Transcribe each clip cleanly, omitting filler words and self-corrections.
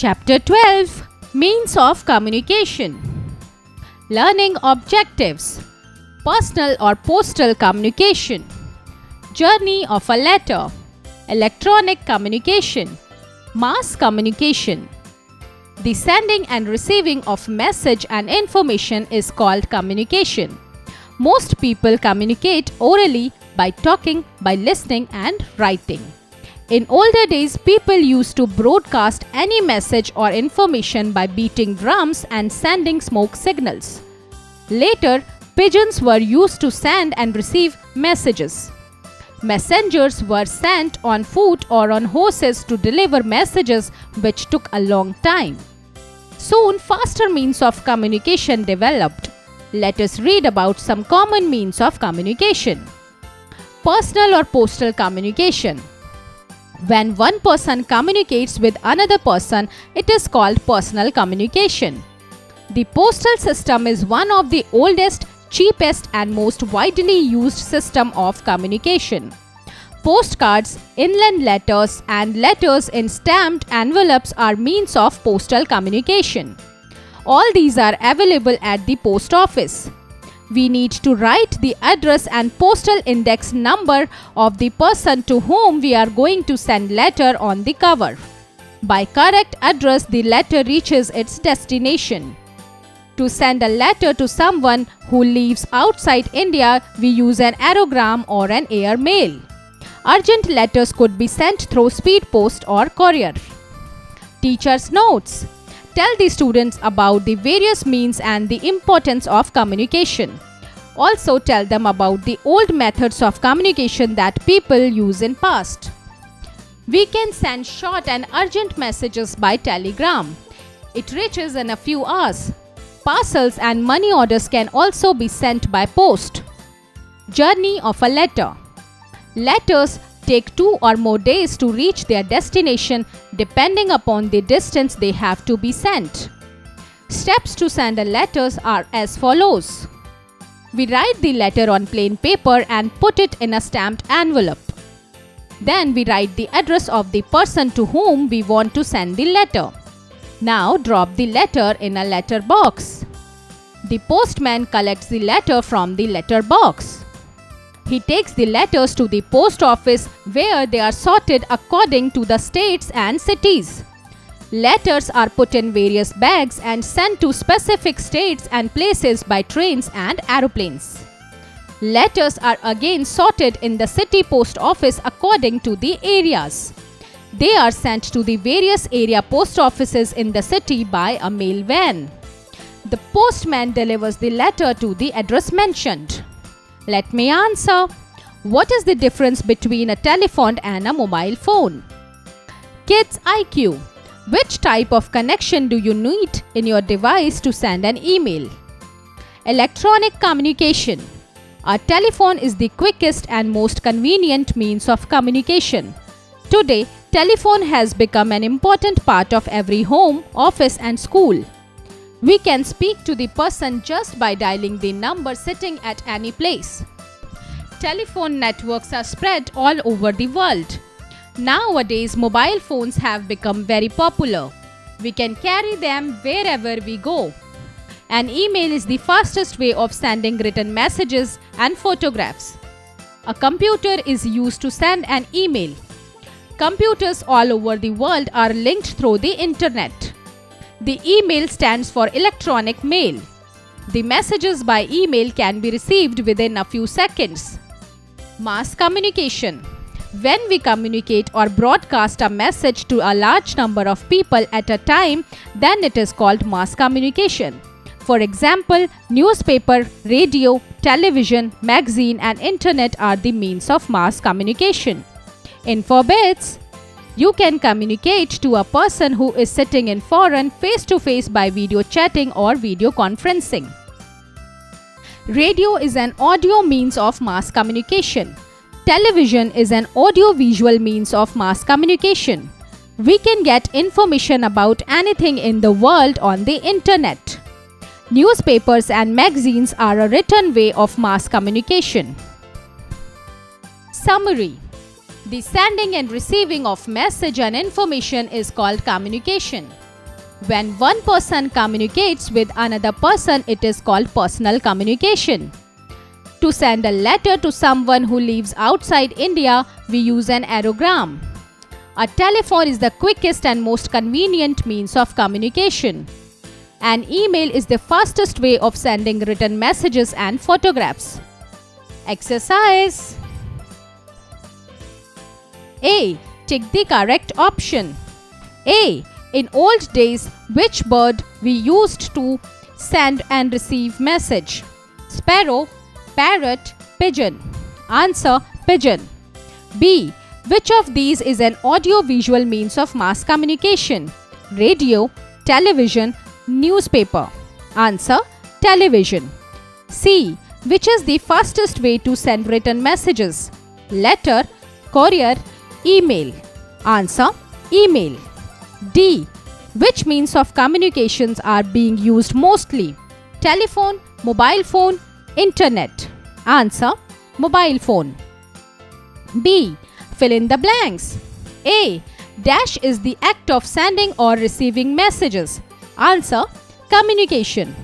Chapter 12 Means of Communication. Learning Objectives. Personal or postal communication. Journey of a letter. Electronic communication. Mass communication. The sending and receiving of message and information is called communication. Most people communicate orally by talking, by listening and writing. In older days, people used to broadcast any message or information by beating drums and sending smoke signals. Later, pigeons were used to send and receive messages. Messengers were sent on foot or on horses to deliver messages which took a long time. Soon, faster means of communication developed. Let us read about some common means of communication. Personal or postal communication. When one person communicates with another person, it is called personal communication. The postal system is one of the oldest, cheapest and most widely used system of communication. Postcards, inland letters and letters in stamped envelopes are means of postal communication. All these are available at the post office. We need to write the address and postal index number of the person to whom we are going to send letter on the cover. By correct address, the letter reaches its destination. To send a letter to someone who lives outside India, we use an aerogram or an air mail. Urgent letters could be sent through speed post or courier. Teacher's notes. Tell the students about the various means and the importance of communication. Also tell them about the old methods of communication that people use in past. We can send short and urgent messages by telegram. It reaches in a few hours. Parcels and money orders can also be sent by post. Journey of a letter. Letters take 2 or more days to reach their destination depending upon the distance they have to be sent. Steps to send a letter are as follows. We write the letter on plain paper and put it in a stamped envelope. Then we write the address of the person to whom we want to send the letter. Now drop the letter in a letter box. The postman collects the letter from the letter box. He takes the letters to the post office where they are sorted according to the states and cities. Letters are put in various bags and sent to specific states and places by trains and aeroplanes. Letters are again sorted in the city post office according to the areas. They are sent to the various area post offices in the city by a mail van. The postman delivers the letter to the address mentioned. Let me answer. What is the difference between a telephone and a mobile phone? Kids IQ. Which type of connection do you need in your device to send an email? Electronic communication. A telephone is the quickest and most convenient means of communication. Today, telephone has become an important part of every home, office and school. We can speak to the person just by dialing the number sitting at any place. Telephone networks are spread all over the world. Nowadays, mobile phones have become very popular. We can carry them wherever we go. An email is the fastest way of sending written messages and photographs. A computer is used to send an email. Computers all over the world are linked through the internet. The email stands for electronic mail. The messages by email can be received within a few seconds. Mass communication. When we communicate or broadcast a message to a large number of people at a time, then it is called mass communication. For example, newspaper, radio, television, magazine and internet are the means of mass communication. In 4 bits, you can communicate to a person who is sitting in foreign face to face by video chatting or video conferencing. Radio is an audio means of mass communication. Television is an audio-visual means of mass communication. We can get information about anything in the world on the internet. Newspapers and magazines are a written way of mass communication. Summary. The sending and receiving of message and information is called communication. When one person communicates with another person, it is called personal communication. To send a letter to someone who lives outside India, we use an aerogram. A telephone is the quickest and most convenient means of communication. An email is the fastest way of sending written messages and photographs. Exercise. A. Tick the correct option. A. In old days, which bird we used to send and receive message? Sparrow, parrot, pigeon. Answer: pigeon. B. Which of these is an audio-visual means of mass communication? Radio, television, newspaper. Answer: television. C. Which is the fastest way to send written messages? Letter, courier, email. Answer: email. D. Which means of communications are being used mostly? Telephone, mobile phone, internet. Answer: mobile phone. B. Fill in the blanks. A. Dash is the act of sending or receiving messages. Answer: communication.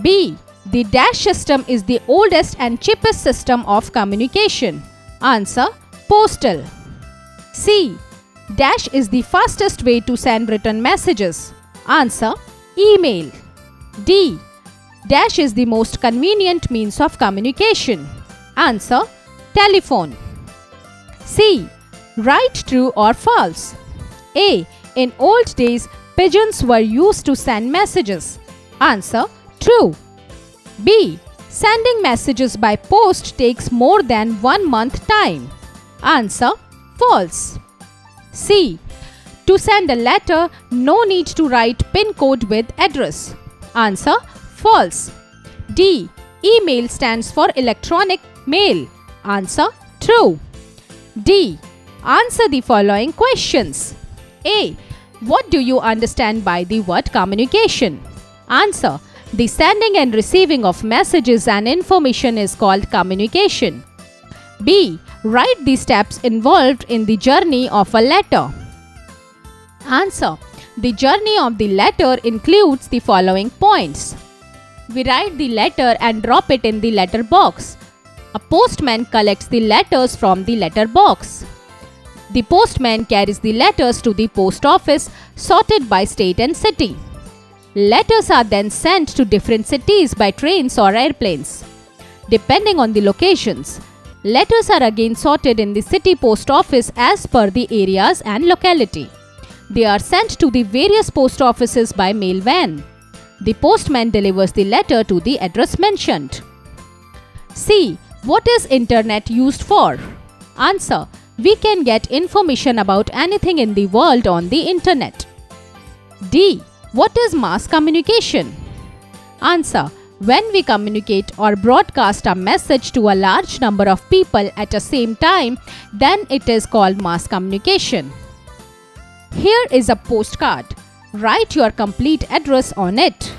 B. The dash system is the oldest and cheapest system of communication. Answer: postal. C. Dash is the fastest way to send written messages. Answer: email. D. Dash is the most convenient means of communication. Answer: telephone. C. Right, true or false. A. In old days, pigeons were used to send messages. Answer: true. B. Sending messages by post takes more than 1 month time. Answer: false. C. To send a letter, no need to write PIN code with address. Answer: false. D. Email stands for electronic mail. Answer: true. D. Answer the following questions. A. What do you understand by the word communication? Answer: the sending and receiving of messages and information is called communication. B. Write the steps involved in the journey of a letter. Answer: the journey of the letter includes the following points. We write the letter and drop it in the letter box. A postman collects the letters from the letter box. The postman carries the letters to the post office, sorted by state and city. Letters are then sent to different cities by trains or airplanes. Depending on the locations, letters are again sorted in the city post office as per the areas and locality. They are sent to the various post offices by mail van. The postman delivers the letter to the address mentioned. C. What is internet used for? Answer: we can get information about anything in the world on the internet. D. What is mass communication? Answer: when we communicate or broadcast a message to a large number of people at the same time, then it is called mass communication. Here is a postcard. Write your complete address on it.